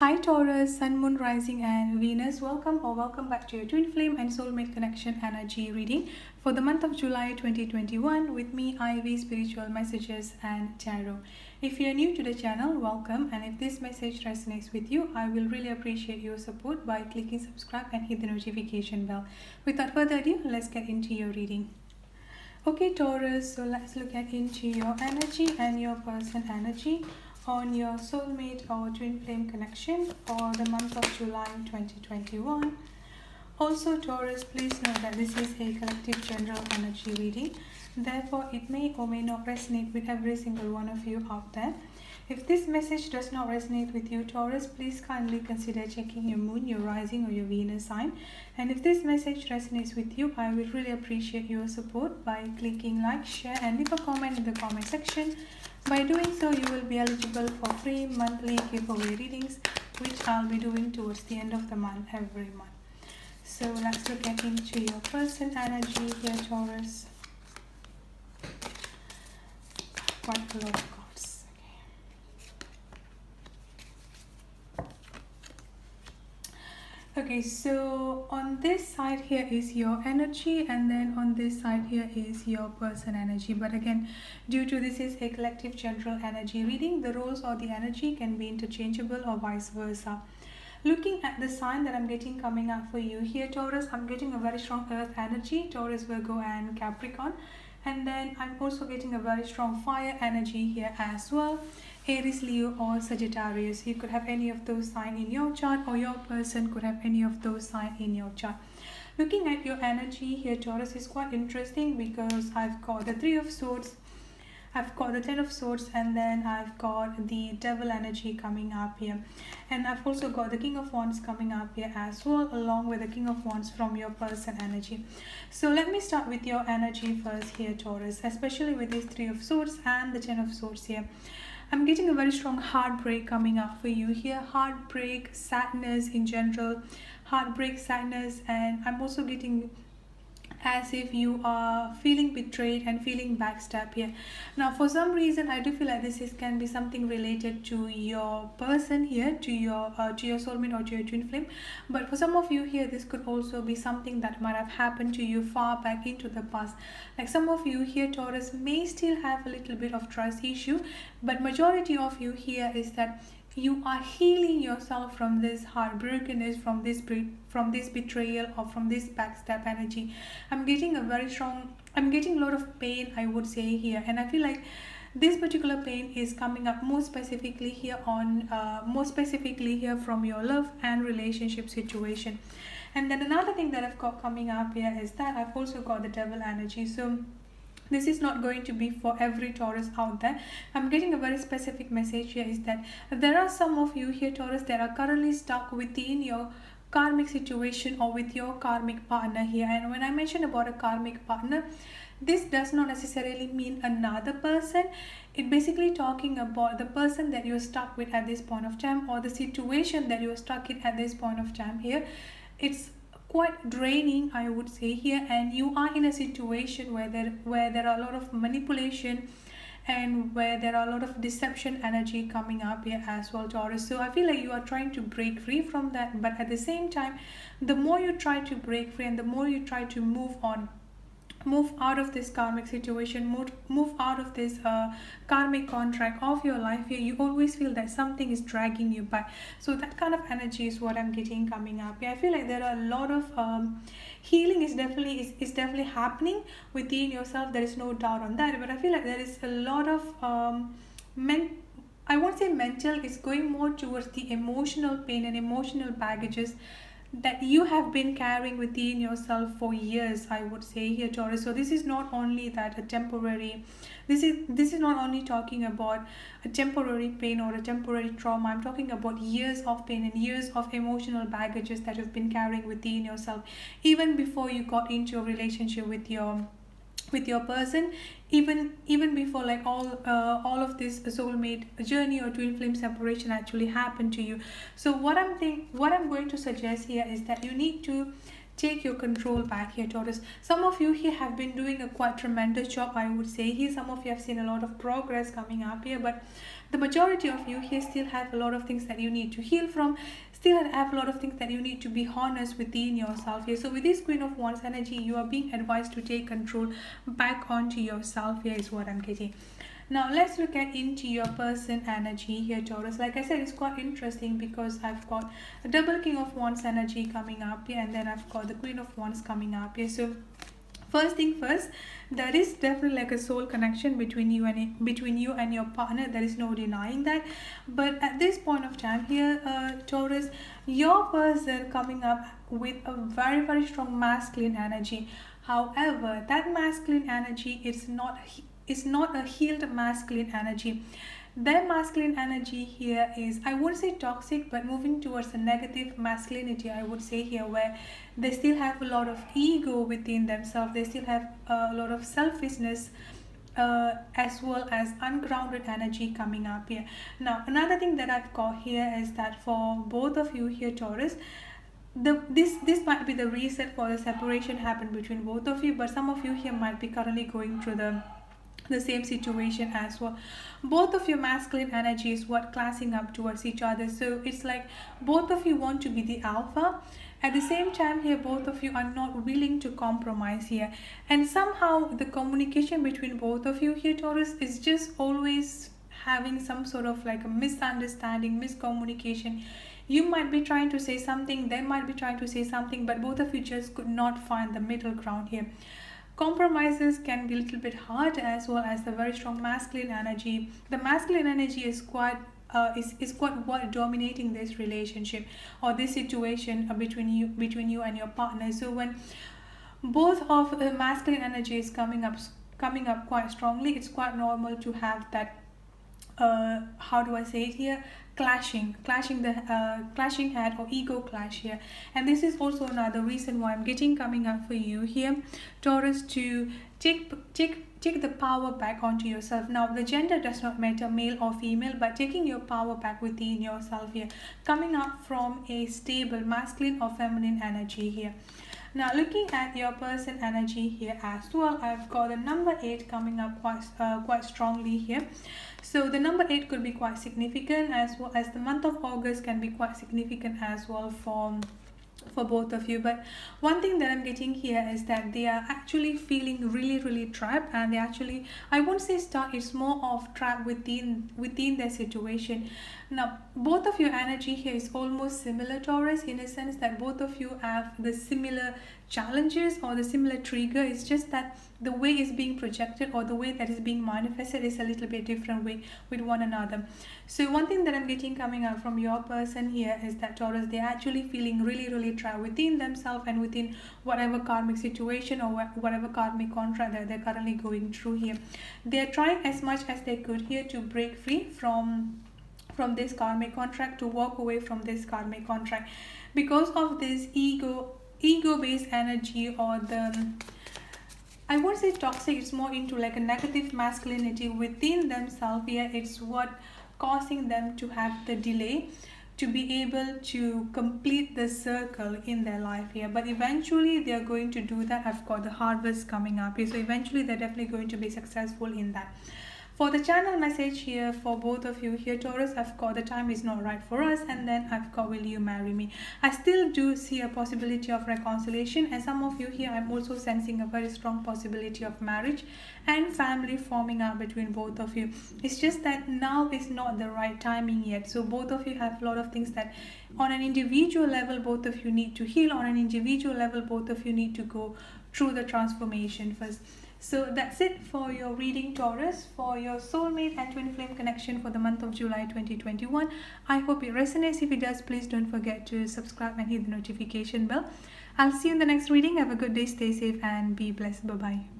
Hi Taurus, Sun, Moon, Rising, and Venus. Welcome back to your Twin Flame and Soulmate Connection energy reading for the month of July 2021 with me, Ivy, Spiritual Messages and Tarot. If you are new to the channel, welcome, and if this message resonates with you, I will really appreciate your support by clicking subscribe and hit the notification bell. Without further ado, let's get into your reading. Okay, Taurus, so let's look at into your energy and your person energy on your soulmate or twin flame connection for the month of July 2021. Also, Taurus, please note that this is a collective general energy reading. Therefore, it may or may not resonate with every single one of you out there. If this message does not resonate with you, Taurus, please kindly consider checking your moon, your rising, or your Venus sign. And if this message resonates with you, I would really appreciate your support by clicking like, share, and leave a comment in the comment section. By doing so, you will be eligible for free monthly giveaway readings, which I'll be doing towards the end of the month every month. So let's look at into your person energy here, Taurus. Quite a lot of cards. Okay, so on this side here is your energy, and then on this side here is your person energy. But again, due to this is a collective general energy reading, the roles or the energy can be interchangeable or vice versa. Looking at the sign that I'm getting coming up for you here, Taurus, I'm getting a very strong earth energy, Taurus, Virgo, and Capricorn. And then I'm also getting a very strong fire energy here as well, Aries, Leo, or Sagittarius. You could have any of those signs in your chart, or your person could have any of those signs in your chart. Looking at your energy here, Taurus, is quite interesting because I've got the Three of Swords, I've got the Ten of Swords, and then I've got the Devil energy coming up here. And I've also got the King of Wands coming up here as well, along with the King of Wands from your person energy. So let me start with your energy first here, Taurus, especially with these Three of Swords and the Ten of Swords here. I'm getting a very strong heartbreak coming up for you here. Heartbreak, sadness in general, heartbreak, sadness, and I'm also getting as if you are feeling betrayed and feeling backstabbed here. Now, for some reason, I do feel like can be something related to your person here, to your soulmate or to your twin flame. But for some of you here, this could also be something that might have happened to you far back into the past. Like some of you here, Taurus, may still have a little bit of trust issue, but majority of you here is that you are healing yourself from this heartbrokenness, from this betrayal, or from this backstab energy. I'm getting a lot of pain, I would say here, and I feel like this particular pain is coming up more specifically here from your love and relationship situation. And then another thing that I've got coming up here is that I've also got the Devil energy. So this is not going to be for every Taurus out there. I'm getting a very specific message here is that there are some of you here, Taurus, that are currently stuck within your karmic situation or with your karmic partner here. And when I mention about a karmic partner, this does not necessarily mean another person. It basically talking about the person that you're stuck with at this point of time, or the situation that you're stuck in at this point of time here. It's quite draining, I would say here, and you are in a situation where there are a lot of manipulation and where there are a lot of deception energy coming up here as well, Taurus. So I feel like you are trying to break free from that, but at the same time, the more you try to break free and the more you try to move out of this karmic situation, move out of this karmic contract of your life here, you always feel that something is dragging you back. So that kind of energy is what I'm getting coming up here. I feel like there are a lot of healing is definitely happening within yourself. There is no doubt on that, but I feel like there is a lot of I won't say mental, it's going more towards the emotional pain and emotional baggages that you have been carrying within yourself for years, I would say here, Taurus. So this is not only that a temporary, this is not only talking about a temporary pain or a temporary trauma. I'm talking about years of pain and years of emotional baggages that you've been carrying within yourself, even before you got into a relationship with your person, even before like all of this soulmate journey or twin flame separation actually happened to you. So what I'm going to suggest here is that you need to take your control back here, Taurus. Some of you here have been doing a quite tremendous job, I would say here. Some of you have seen a lot of progress coming up here, but the majority of you here still have a lot of things that you need to heal from, still have a lot of things that you need to be honest within yourself here. So with this Queen of Wands energy, you are being advised to take control back onto yourself here is what I'm getting. Now let's look at into your person energy here, Taurus. Like I said, it's quite interesting because I've got a double King of Wands energy coming up here, and then I've got the Queen of Wands coming up here. So first thing first, there is definitely like a soul connection between you and your partner. There is no denying that. But at this point of time here, Taurus, your person coming up with a very, very strong masculine energy. However, that masculine energy is not a healed masculine energy. Their masculine energy here is, I wouldn't say toxic, but moving towards a negative masculinity, I would say here, where they still have a lot of ego within themselves. They still have a lot of selfishness, as well as ungrounded energy coming up here. Now, another thing that I've got here is that for both of you here, Taurus, this might be the reason for the separation happened between both of you, but some of you here might be currently going through the same situation as well. Both of your masculine energy is what clashing up towards each other. So it's like both of you want to be the alpha. At the same time here, both of you are not willing to compromise here, and somehow the communication between both of you here, Taurus, is just always having some sort of like a misunderstanding, miscommunication. You might be trying to say something, they might be trying to say something, but both of you just could not find the middle ground here. Compromises can be a little bit hard, as well as the very strong masculine energy. The masculine energy is quite what dominating this relationship or this situation between you and your partner. So when both of the masculine energy is coming up quite strongly, it's quite normal to have that how do I say it here, clashing head or ego clash here. And this is also another reason why I'm getting coming up for you here, Taurus, to take the power back onto yourself. Now the gender does not matter, male or female, but taking your power back within yourself here, coming up from a stable masculine or feminine energy here. Now looking at your person energy here as well, I've got the number 8 coming up quite strongly here. So the number 8 could be quite significant, as well as the month of August can be quite significant as well for both of you. But one thing that I'm getting here is that they are actually feeling really trapped, and they actually, I won't say stuck, it's more of trapped within their situation. Now both of your energy here is almost similar, Taurus, in a sense that both of you have the similar challenges or the similar trigger. It's just that the way it's being projected or the way that is being manifested is a little bit different way with one another. So one thing that I'm getting coming out from your person here is that, Taurus, they're actually feeling really trapped within themselves and within whatever karmic situation or whatever karmic contract that they're currently going through here. They're trying as much as they could here to break free from this karmic contract, to walk away from this karmic contract, because of this ego based energy, or the, I won't say toxic, it's more into like a negative masculinity within themselves here. It's what causing them to have the delay to be able to complete the circle in their life here. But eventually they are going to do that. I've got the harvest coming up here, so eventually they're definitely going to be successful in that. For the channel message here for both of you here, Taurus, I've got the time is not right for us, and then I've got will you marry me. I still do see a possibility of reconciliation, and some of you here, I'm also sensing a very strong possibility of marriage and family forming up between both of you. It's just that now is not the right timing yet. So both of you have a lot of things that on an individual level both of you need to heal. On an individual level both of you need to go through the transformation first. So that's it for your reading, Taurus, for your soulmate and twin flame connection for the month of July 2021. I hope it resonates. If it does, please don't forget to subscribe and hit the notification bell. I'll see you in the next reading. Have a good day, stay safe and be blessed. Bye-bye.